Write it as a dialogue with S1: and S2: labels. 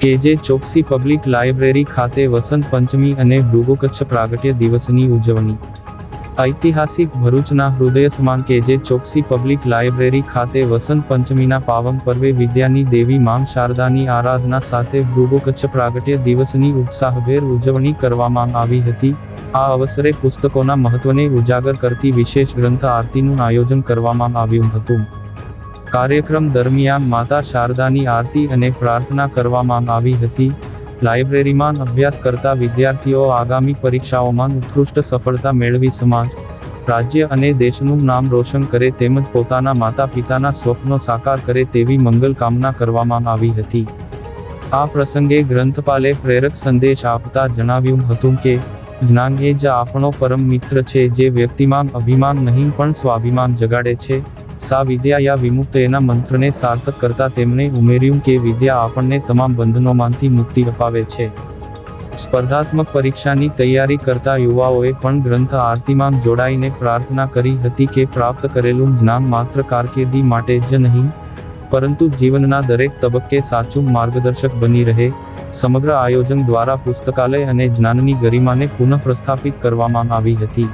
S1: કેજે Choksi public library ખાતે વસંત પંચમી અને ભૃગુ કચ્છ પ્રાગટ્ય દિવસની ઉજવણી। ઐતિહાસિક ભરૂચના હૃદય સમાન કેજે ચોકસી પબ્લિક લાઇબ્રેરી ખાતે વસંત પંચમીના પાવન પર્વે વિદ્યાની દેવી માં શારદાની આરાધના સાથે ભૃગુ કચ્છ પ્રાગટ્ય દિવસની ઉત્સાહભેર ઉજવણી કરવામાં આવી હતી। આ અવસરે પુસ્તકોના મહત્વને ઉજાગર કરતી વિશેષ ગ્રંથ આરતીનું આયોજન કરવામાં આવ્યું હતું। કાર્યક્રમ દરમિયાન માતા શારદાની આરતી અને પ્રાર્થના કરવામાં આવી હતી। લાઇબ્રેરીમાં અભ્યાસ કરતા વિદ્યાર્થીઓ આગામી પરીક્ષાઓમાં ઉત્કૃષ્ટ સફળતા મેળવી સમાજ, રાજ્ય અને દેશનું નામ રોશન કરે તેમજ પોતાના માતા પિતાના સ્વપ્નો સાકાર કરે તેવી મંગલ કામના કરવામાં આવી હતી। આ પ્રસંગે ગ્રંથપાલે પ્રેરક સંદેશ આપતા જણાવ્યું હતું કે જ્ઞાન એ જ આપણો પરમ મિત્ર છે જે વ્યક્તિમાં અભિમાન નહીં પણ સ્વાભિમાન જગાડે છે। સા વિદ્યાયા વિમુક્ત એના મંત્રને સાર્થક કરતા તેમણે ઉમેર્યું કે વિદ્યા આપણને તમામ બંધનોમાંથી મુક્તિ અપાવે છે। સ્પર્ધાત્મક પરીક્ષાની તૈયારી કરતા યુવાઓએ પણ ગ્રંથ આરતીમાં જોડાઈને પ્રાર્થના કરી હતી કે પ્રાપ્ત કરેલું જ્ઞાન માત્ર કારકિર્દી માટે જ નહીં પરંતુ જીવનના દરેક તબક્કે સાચું માર્ગદર્શક બની રહે। સમગ્ર આયોજન દ્વારા પુસ્તકાલય અને જ્ઞાનની ગરિમાને પુનઃ પ્રસ્થાપિત કરવામાં આવી હતી।